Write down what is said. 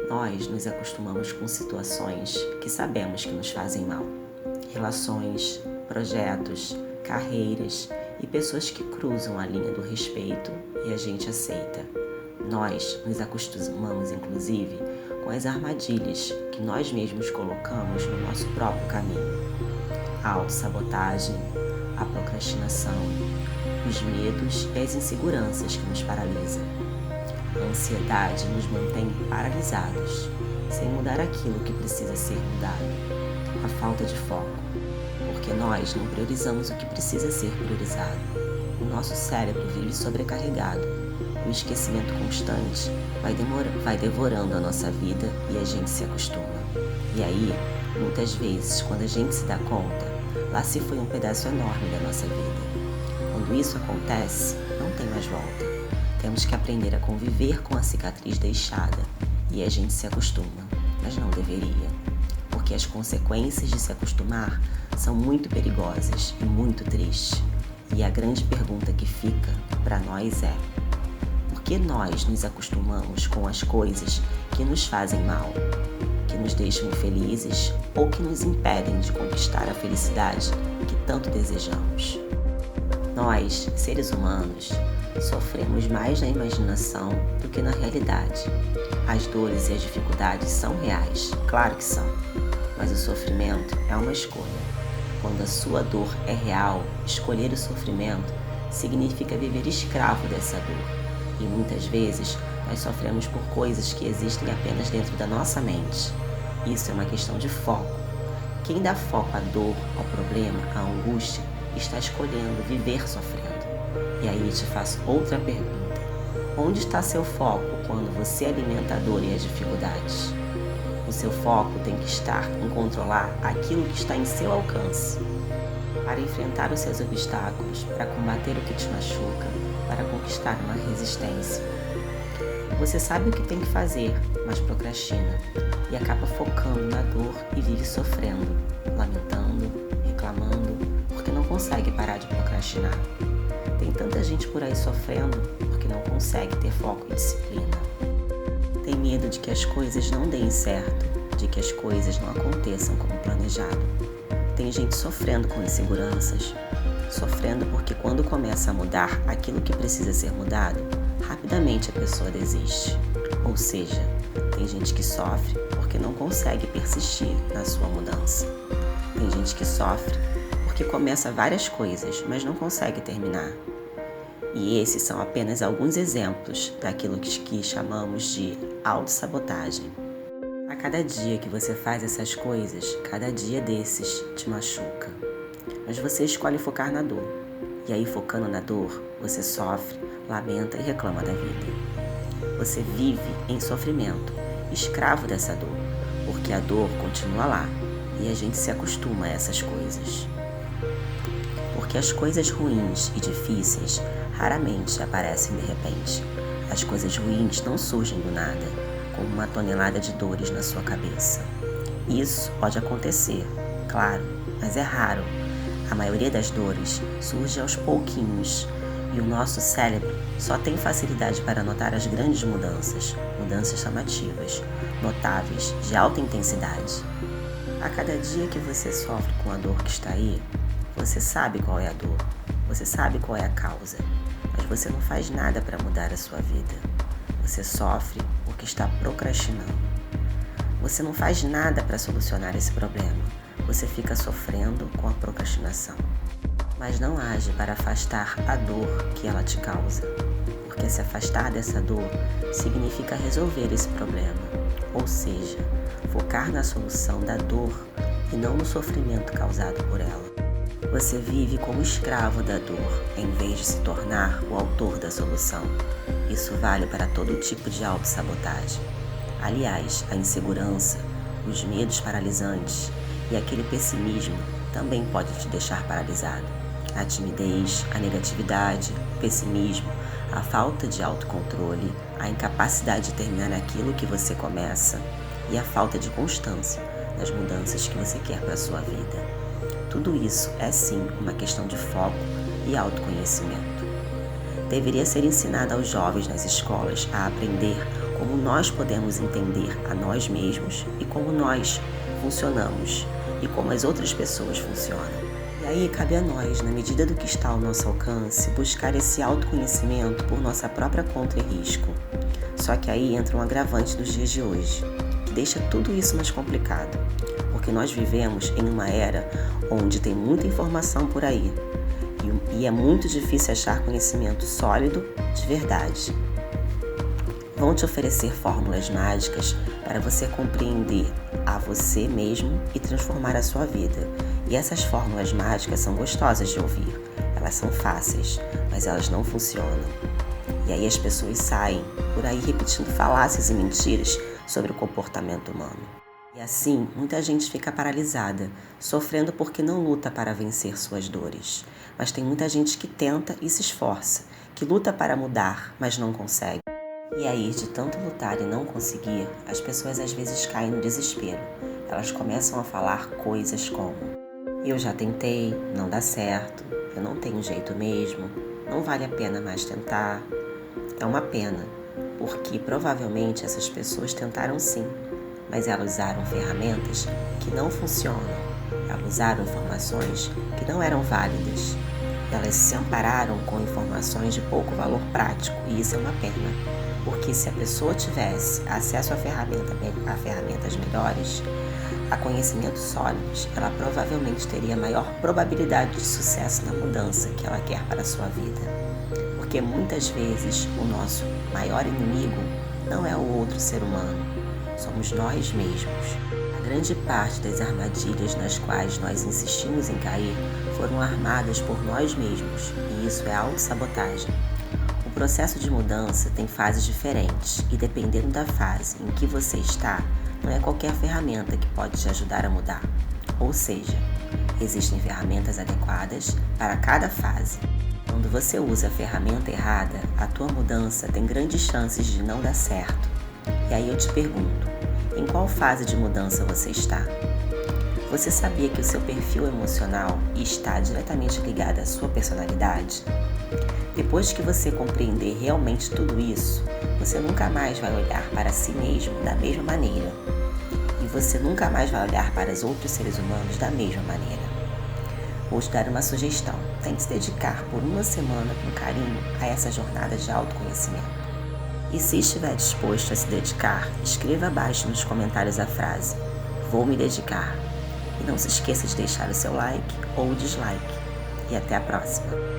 Nós nos acostumamos com situações que sabemos que nos fazem mal. Relações, projetos, carreiras e pessoas que cruzam a linha do respeito e a gente aceita. Nós nos acostumamos, inclusive, com as armadilhas que nós mesmos colocamos no nosso próprio caminho. A autossabotagem, a procrastinação, os medos e as inseguranças que nos paralisam. A ansiedade nos mantém paralisados, sem mudar aquilo que precisa ser mudado. A falta de foco, porque nós não priorizamos o que precisa ser priorizado. O nosso cérebro vive sobrecarregado. O esquecimento constante vai devorando a nossa vida e a gente se acostuma. E aí, muitas vezes, quando a gente se dá conta, lá se foi um pedaço enorme da nossa vida. Quando isso acontece, não tem mais volta. Temos que aprender a conviver com a cicatriz deixada e a gente se acostuma, mas não deveria, porque as consequências de se acostumar são muito perigosas e muito tristes. E a grande pergunta que fica para nós é: por que nós nos acostumamos com as coisas que nos fazem mal, que nos deixam infelizes ou que nos impedem de conquistar a felicidade que tanto desejamos? Nós, seres humanos, sofremos mais na imaginação do que na realidade. As dores e as dificuldades são reais, claro que são, mas o sofrimento é uma escolha. Quando a sua dor é real, escolher o sofrimento significa viver escravo dessa dor. E muitas vezes nós sofremos por coisas que existem apenas dentro da nossa mente. Isso é uma questão de foco. Quem dá foco à dor, ao problema, à angústia, está escolhendo viver sofrendo. E aí eu te faço outra pergunta. Onde está seu foco quando você alimenta a dor e as dificuldades? O seu foco tem que estar em controlar aquilo que está em seu alcance. Para enfrentar os seus obstáculos, para combater o que te machuca, para conquistar uma resistência. Você sabe o que tem que fazer, mas procrastina e acaba focando na dor e vive sofrendo, lamentando, reclamando, porque não consegue parar de procrastinar. Tem tanta gente por aí sofrendo porque não consegue ter foco e disciplina. Tem medo de que as coisas não deem certo, de que as coisas não aconteçam como planejado. Tem gente sofrendo com inseguranças, sofrendo porque quando começa a mudar aquilo que precisa ser mudado, rapidamente a pessoa desiste. Ou seja, tem gente que sofre porque não consegue persistir na sua mudança. Tem gente que sofre porque começa várias coisas, mas não consegue terminar. E esses são apenas alguns exemplos daquilo que chamamos de autossabotagem. A cada dia que você faz essas coisas, cada dia desses te machuca. Mas você escolhe focar na dor. E aí, focando na dor, você sofre, lamenta e reclama da vida. Você vive em sofrimento, escravo dessa dor, porque a dor continua lá e a gente se acostuma a essas coisas. Porque as coisas ruins e difíceis raramente aparecem de repente. As coisas ruins não surgem do nada, como uma tonelada de dores na sua cabeça. Isso pode acontecer, claro, mas é raro. A maioria das dores surge aos pouquinhos e o nosso cérebro só tem facilidade para notar as grandes mudanças, mudanças chamativas, notáveis, de alta intensidade. A cada dia que você sofre com a dor que está aí, você sabe qual é a dor, você sabe qual é a causa, mas você não faz nada para mudar a sua vida. Você sofre porque está procrastinando. Você não faz nada para solucionar esse problema. Você fica sofrendo com a procrastinação. Mas não age para afastar a dor que ela te causa. Porque se afastar dessa dor significa resolver esse problema. Ou seja, focar na solução da dor e não no sofrimento causado por ela. Você vive como escravo da dor, em vez de se tornar o autor da solução. Isso vale para todo tipo de autossabotagem. Aliás, a insegurança, os medos paralisantes e aquele pessimismo também pode te deixar paralisado. A timidez, a negatividade, o pessimismo, a falta de autocontrole, a incapacidade de terminar aquilo que você começa e a falta de constância nas mudanças que você quer para a sua vida. Tudo isso é sim uma questão de foco e autoconhecimento. Deveria ser ensinado aos jovens nas escolas a aprender como nós podemos entender a nós mesmos e como nós funcionamos e como as outras pessoas funcionam. E aí cabe a nós, na medida do que está ao nosso alcance, buscar esse autoconhecimento por nossa própria conta e risco. Só que aí entra um agravante dos dias de hoje, que deixa tudo isso mais complicado, porque nós vivemos em uma era onde tem muita informação por aí e é muito difícil achar conhecimento sólido de verdade. Vão te oferecer fórmulas mágicas para você compreender a você mesmo e transformar a sua vida. E essas fórmulas mágicas são gostosas de ouvir, elas são fáceis, mas elas não funcionam. E aí as pessoas saem por aí repetindo falácias e mentiras sobre o comportamento humano. E assim, muita gente fica paralisada, sofrendo porque não luta para vencer suas dores. Mas tem muita gente que tenta e se esforça, que luta para mudar, mas não consegue. E aí, de tanto lutar e não conseguir, as pessoas às vezes caem no desespero. Elas começam a falar coisas como: eu já tentei, não dá certo, eu não tenho jeito mesmo, não vale a pena mais tentar. É uma pena, porque provavelmente essas pessoas tentaram sim, mas elas usaram ferramentas que não funcionam. Elas usaram informações que não eram válidas. Elas se ampararam com informações de pouco valor prático, e isso é uma pena. Porque se a pessoa tivesse acesso a ferramentas melhores, a conhecimentos sólidos, ela provavelmente teria maior probabilidade de sucesso na mudança que ela quer para a sua vida. Porque muitas vezes o nosso maior inimigo não é o outro ser humano, somos nós mesmos. A grande parte das armadilhas nas quais nós insistimos em cair foram armadas por nós mesmos, e isso é autossabotagem. O processo de mudança tem fases diferentes e, dependendo da fase em que você está, não é qualquer ferramenta que pode te ajudar a mudar. Ou seja, existem ferramentas adequadas para cada fase. Quando você usa a ferramenta errada, a tua mudança tem grandes chances de não dar certo. E aí eu te pergunto, em qual fase de mudança você está? Você sabia que o seu perfil emocional está diretamente ligado à sua personalidade? Depois que você compreender realmente tudo isso, você nunca mais vai olhar para si mesmo da mesma maneira. E você nunca mais vai olhar para os outros seres humanos da mesma maneira. Vou te dar uma sugestão. Tente se dedicar por uma semana com carinho a essa jornada de autoconhecimento. E se estiver disposto a se dedicar, escreva abaixo nos comentários a frase: vou me dedicar. E não se esqueça de deixar o seu like ou o dislike. E até a próxima!